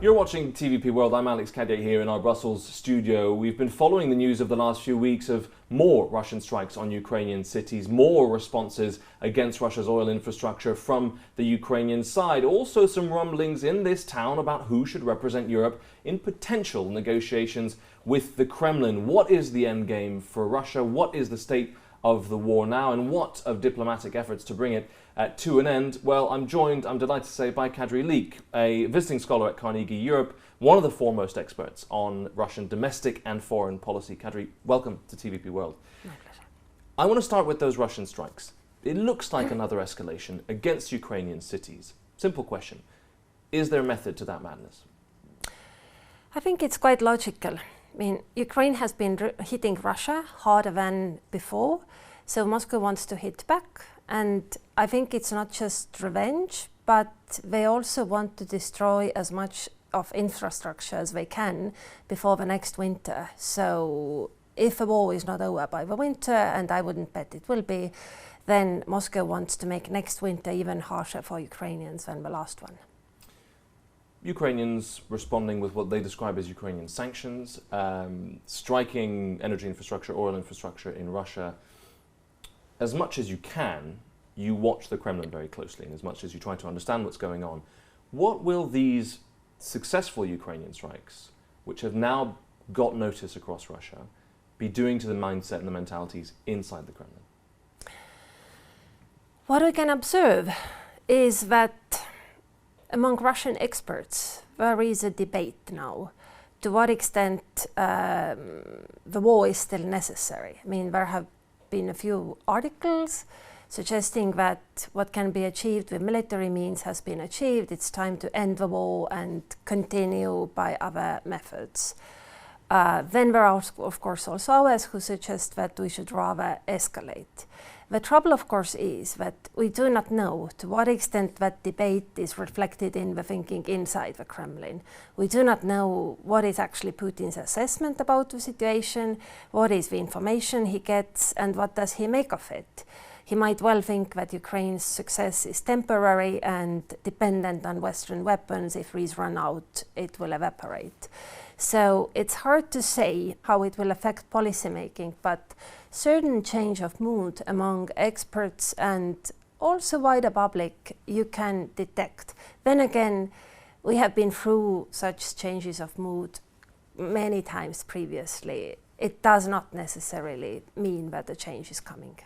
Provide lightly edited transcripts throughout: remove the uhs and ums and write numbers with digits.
You're watching TVP World. I'm Alex Cadier here in our Brussels studio. We've been following the news of the last few weeks of more Russian strikes on Ukrainian cities, more responses against Russia's oil infrastructure from the Ukrainian side. Also some rumblings in this town about who should represent Europe in potential negotiations with the Kremlin. What is the end game for Russia? What is the state of the war now, and what of diplomatic efforts to bring it to an end? Well, I'm joined, I'm delighted to say, by Kadri Liik, a visiting scholar at Carnegie Europe, one of the foremost experts on Russian domestic and foreign policy. Kadri, welcome to TVP World. My pleasure. I want to start with those Russian strikes. It looks like another escalation against Ukrainian cities. Simple question. Is there a method to that madness? I think it's quite logical. I mean, Ukraine has been hitting Russia harder than before, so Moscow wants to hit back. And I think it's not just revenge, but they also want to destroy as much of infrastructure as they can before the next winter. So if the war is not over by the winter, and I wouldn't bet it will be, then Moscow wants to make next winter even harsher for Ukrainians than the last one. Ukrainians responding with what they describe as Ukrainian sanctions, striking energy infrastructure, oil infrastructure in Russia. As much as you can, you watch the Kremlin very closely, and as much as you try to understand what's going on. What will these successful Ukrainian strikes, which have now got notice across Russia, be doing to the mindset and the mentalities inside the Kremlin? What we can observe is that among Russian experts, there is a debate now to what extent the war is still necessary. I mean, there have been a few articles suggesting that what can be achieved with military means has been achieved. It's time to end the war and continue by other methods. Then there are, of course, also others who suggest that we should rather escalate. The trouble, of course, is that we do not know to what extent that debate is reflected in the thinking inside the Kremlin. We do not know what is actually Putin's assessment about the situation, what is the information he gets, and what does he make of it. He might well think that Ukraine's success is temporary and dependent on Western weapons. If these run out, it will evaporate. So it's hard to say how it will affect policymaking, but certain change of mood among experts and also wider public you can detect. Then again, we have been through such changes of mood many times previously. It does not necessarily mean that the change is coming.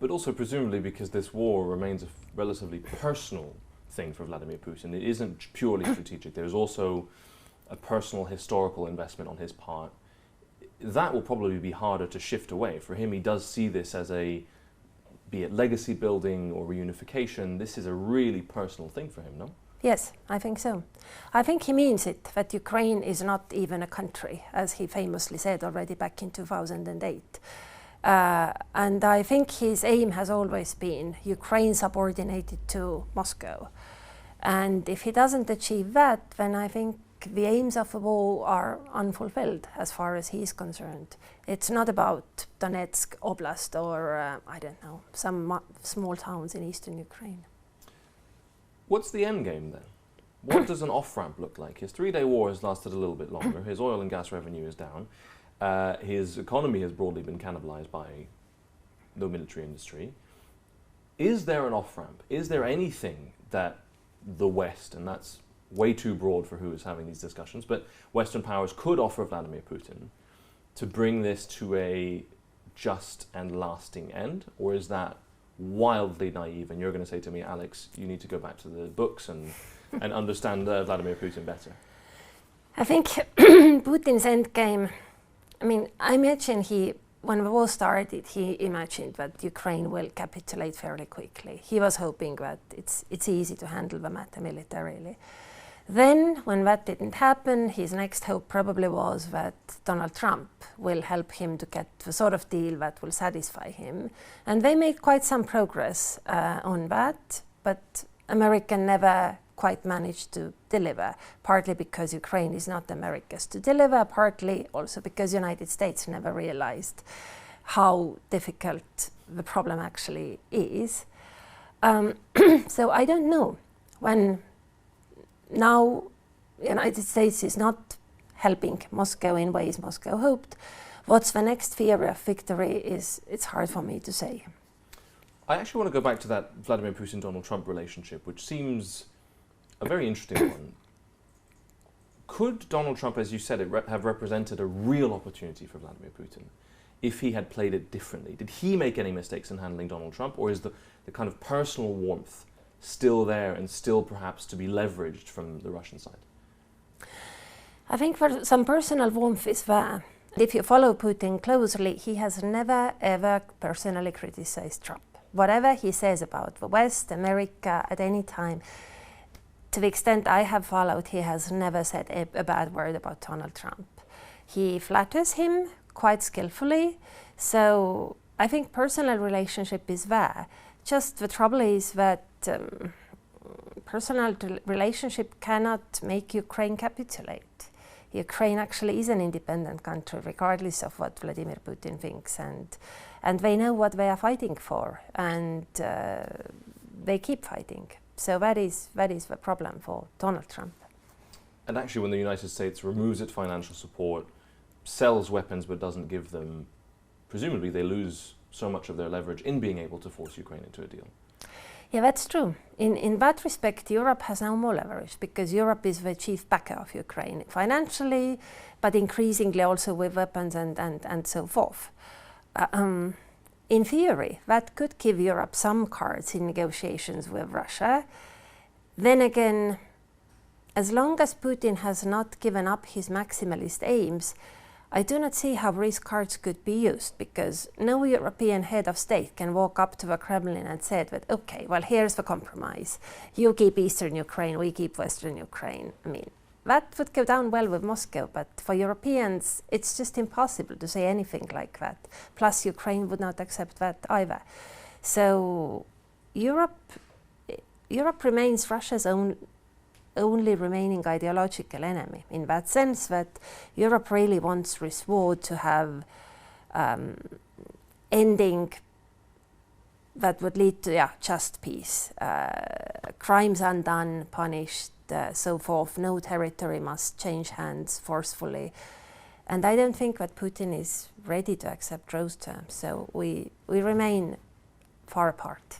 But also presumably because this war remains a relatively personal thing for Vladimir Putin. It isn't purely strategic. There's also a personal historical investment on his part. That will probably be harder to shift away. For him, he does see this as a, be it legacy building or reunification, this is a really personal thing for him, no? Yes, I think so. I think he means it, that Ukraine is not even a country, as he famously said already back in 2008. And I think his aim has always been Ukraine subordinated to Moscow. And if he doesn't achieve that, then I think the aims of the war are unfulfilled as far as he is concerned. It's not about Donetsk Oblast or, I don't know, some small towns in eastern Ukraine. What's the end game then? What does an off-ramp look like? His three-day war has lasted a little bit longer. His oil and gas revenue is down. His economy has broadly been cannibalized by the military industry. Is there an off-ramp? Is there anything that the West, and that's way too broad for who is having these discussions, but Western powers could offer Vladimir Putin to bring this to a just and lasting end? Or is that wildly naive and you're going to say to me, Alex, you need to go back to the books and understand Vladimir Putin better? I think Putin's endgame, I mean, I imagine when the war started, he imagined that Ukraine will capitulate fairly quickly. He was hoping that it's easy to handle the matter militarily. Then, when that didn't happen, his next hope probably was that Donald Trump will help him to get the sort of deal that will satisfy him. And they made quite some progress on that, but America never quite managed to deliver, partly because Ukraine is not America's to deliver, partly also because the United States never realized how difficult the problem actually is. So I don't know when now United States is not helping Moscow in ways Moscow hoped. What's the next theory of victory it's hard for me to say. I actually want to go back to that Vladimir Putin-Donald Trump relationship, which seems a very interesting one. Could Donald Trump, as you said, have represented a real opportunity for Vladimir Putin if he had played it differently? Did he make any mistakes in handling Donald Trump, or is the kind of personal warmth still there and still perhaps to be leveraged from the Russian side? I think some personal warmth is there. If you follow Putin closely, he has never ever personally criticized Trump. Whatever he says about the West, America at any time, to the extent I have followed, he has never said a bad word about Donald Trump. He flatters him quite skillfully, so I think personal relationship is there. Just the trouble is that personal relationship cannot make Ukraine capitulate. Ukraine actually is an independent country, regardless of what Vladimir Putin thinks, and they know what they are fighting for, and they keep fighting. So that is the problem for Donald Trump. And actually, when the United States removes its financial support, sells weapons but doesn't give them, presumably they lose so much of their leverage in being able to force Ukraine into a deal. Yeah, that's true. In that respect, Europe has now more leverage because Europe is the chief backer of Ukraine financially, but increasingly also with weapons and so forth. In theory, that could give Europe some cards in negotiations with Russia. Then again, as long as Putin has not given up his maximalist aims, I do not see how these cards could be used, because no European head of state can walk up to the Kremlin and say that, okay, well, here's the compromise. You keep Eastern Ukraine, we keep Western Ukraine. I mean, that would go down well with Moscow, but for Europeans, it's just impossible to say anything like that. Plus, Ukraine would not accept that either. So Europe remains Russia's only remaining ideological enemy, in that sense that Europe really wants this war to have ending that would lead to just peace, crimes undone, punished, so forth. No territory must change hands forcefully, and I don't think that Putin is ready to accept those terms. So we remain far apart.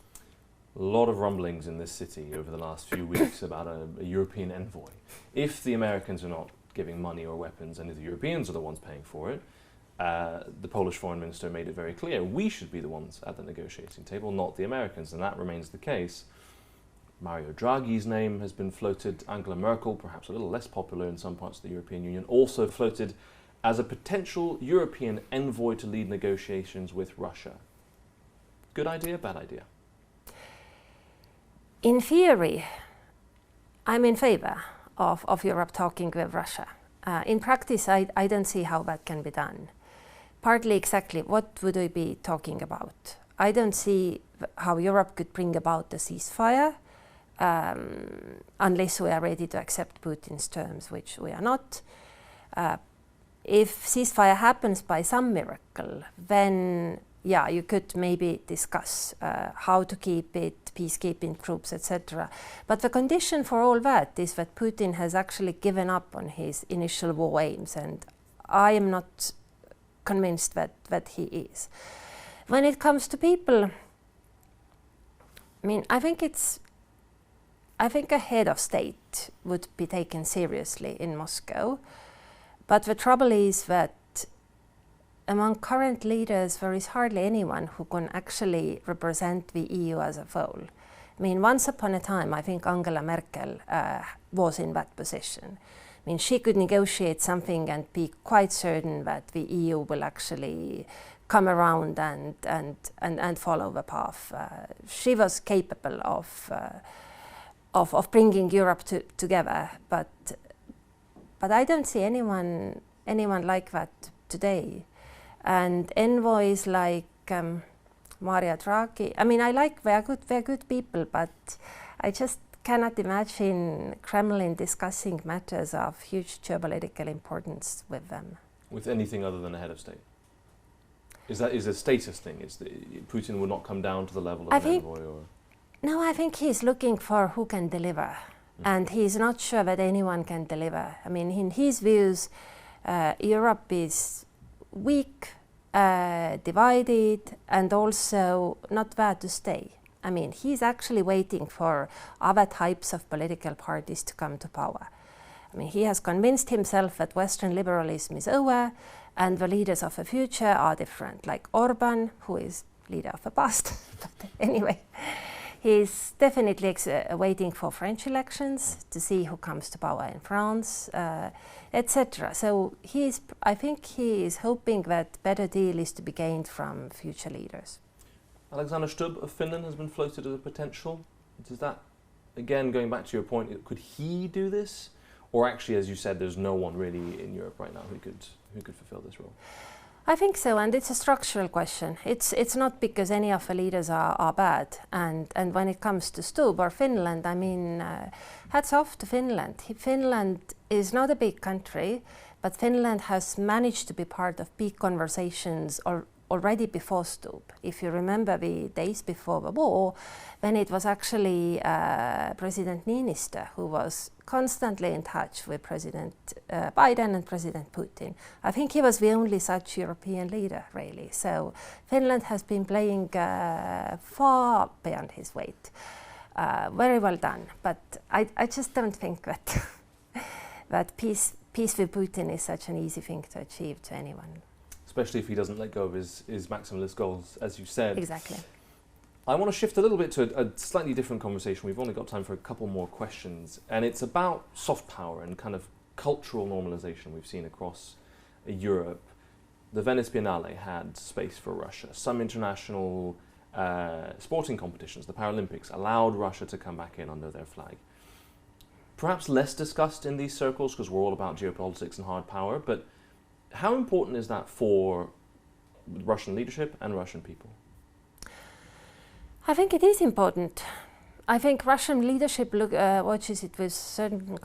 A lot of rumblings in this city over the last few weeks about a European envoy. If the Americans are not giving money or weapons and if the Europeans are the ones paying for it, the Polish foreign minister made it very clear we should be the ones at the negotiating table, not the Americans, and that remains the case. Mario Draghi's name has been floated. Angela Merkel, perhaps a little less popular in some parts of the European Union, also floated as a potential European envoy to lead negotiations with Russia. Good idea, bad idea? In theory, I'm in favor of Europe talking with Russia. In practice, I don't see how that can be done. Partly exactly what would we be talking about? I don't see how Europe could bring about a ceasefire unless we are ready to accept Putin's terms, which we are not. If ceasefire happens by some miracle, then you could maybe discuss how to keep it, peacekeeping troops, etc. But the condition for all that is that Putin has actually given up on his initial war aims, and I am not convinced that he is. When it comes to people, I mean, I think a head of state would be taken seriously in Moscow, but the trouble is that among current leaders, there is hardly anyone who can actually represent the EU as a whole. I mean, once upon a time, I think Angela Merkel was in that position. I mean, she could negotiate something and be quite certain that the EU will actually come around and follow the path. She was capable of bringing Europe together, but I don't see anyone like that today. And envoys like Mario Draghi, I mean, I like they're good people, but I just cannot imagine Kremlin discussing matters of huge geopolitical importance with them. With anything other than a head of state? Is a status thing? Putin will not come down to the level of an envoy? Or? No, I think he's looking for who can deliver. and he's not sure that anyone can deliver. I mean, in his views, Europe is weak, divided, and also not there to stay. I mean, he's actually waiting for other types of political parties to come to power. I mean, he has convinced himself that Western liberalism is over and the leaders of the future are different, like Orban, who is leader of the past. But anyway, he's definitely waiting for French elections to see who comes to power in France, etc. So I think he is hoping that better deal is to be gained from future leaders. Alexander Stubb of Finland has been floated as a potential. Does that, again, going back to your point, could he do this? Or actually, as you said, there's no one really in Europe right now who could fulfill this role? I think so, and it's a structural question. It's not because any of the leaders are bad. And when it comes to Stubb or Finland, I mean, hats off to Finland. Finland is not a big country, but Finland has managed to be part of peak conversations already before Stubb. If you remember the days before the war, then it was actually President Niinistö who was constantly in touch with President Biden and President Putin. I think he was the only such European leader, really. So Finland has been playing far beyond his weight. Very well done. But I just don't think that that peace with Putin is such an easy thing to achieve to anyone. Especially if he doesn't let go of his maximalist goals, as you said. Exactly. I want to shift a little bit to a slightly different conversation. We've only got time for a couple more questions, and it's about soft power and kind of cultural normalization we've seen across Europe. The Venice Biennale had space for Russia. Some international sporting competitions, the Paralympics, allowed Russia to come back in under their flag. Perhaps less discussed in these circles because we're all about geopolitics and hard power, but how important is that for Russian leadership and Russian people? I think it is important. I think Russian leadership watches it with certain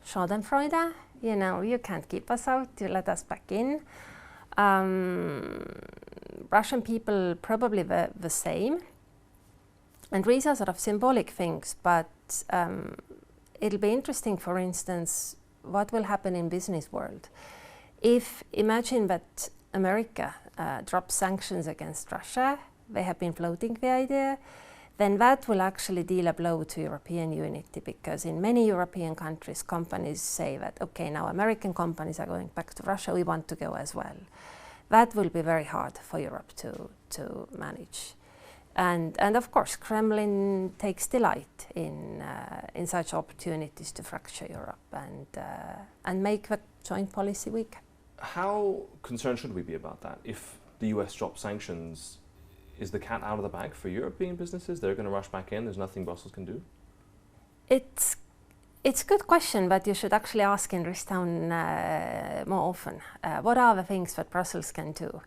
schadenfreude. You know, you can't keep us out, you let us back in. Russian people probably the same. And these are sort of symbolic things, but it'll be interesting, for instance, what will happen in business world. If imagine that America drops sanctions against Russia, they have been floating the idea, then that will actually deal a blow to European unity, because in many European countries, companies say that, okay, now American companies are going back to Russia, we want to go as well. That will be very hard for Europe to manage. And of course, Kremlin takes delight in such opportunities to fracture Europe and make the joint policy weak. How concerned should we be about that? If the US drops sanctions, is the cat out of the bag for European businesses? They're going to rush back in, there's nothing Brussels can do? It's a good question, but you should actually ask in this town more often. What are the things that Brussels can do?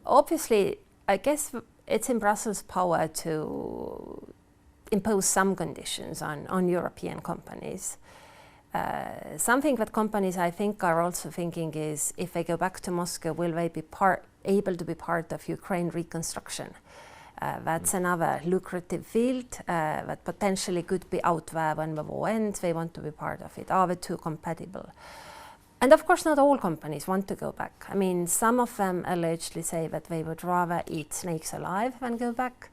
Obviously, I guess it's in Brussels' power to impose some conditions on European companies. Something that companies, I think, are also thinking is, if they go back to Moscow, will they be able to be part of Ukraine reconstruction? That's another lucrative field that potentially could be out there when the war ends. They want to be part of it. Are the two compatible? And of course, not all companies want to go back. I mean, some of them allegedly say that they would rather eat snakes alive than go back.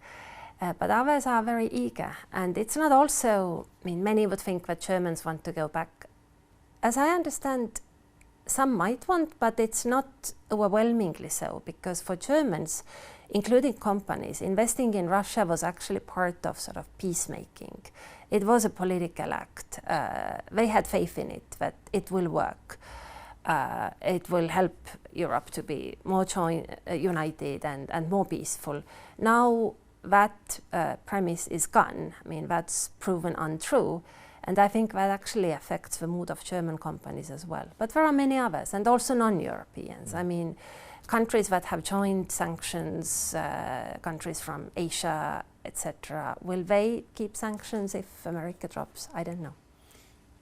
But others are very eager. And it's not also, I mean, many would think that Germans want to go back. As I understand, some might want, but it's not overwhelmingly so, because for Germans, including companies, investing in Russia was actually part of sort of peacemaking. It was a political act. They had faith in it, that it will work. It will help Europe to be more united and more peaceful. Now that premise is gone. I mean, that's proven untrue. And I think that actually affects the mood of German companies as well. But there are many others, and also non-Europeans. I mean, countries that have joined sanctions, countries from Asia, etc. Will they keep sanctions if America drops? I don't know.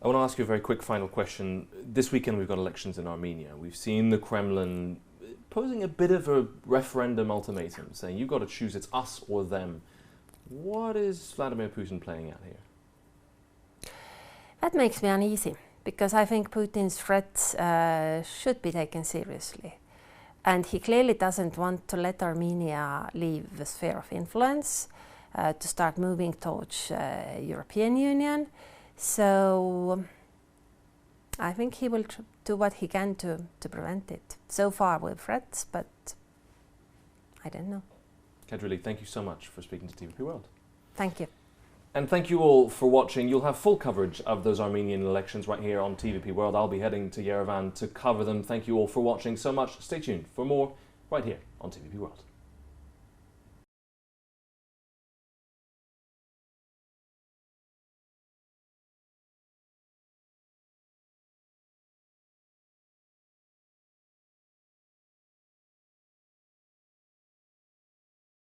I want to ask you a very quick final question. This weekend we've got elections in Armenia. We've seen the Kremlin posing a bit of a referendum ultimatum, saying you've got to choose, it's us or them. What is Vladimir Putin playing at here? That makes me uneasy, because I think Putin's threats should be taken seriously. And he clearly doesn't want to let Armenia leave the sphere of influence, to start moving towards European Union. So I think he will do what he can to prevent it. So far with threats, but I don't know. Kadri Liik, thank you so much for speaking to TVP World. Thank you. And thank you all for watching. You'll have full coverage of those Armenian elections right here on TVP World. I'll be heading to Yerevan to cover them. Thank you all for watching so much. Stay tuned for more right here on TVP World.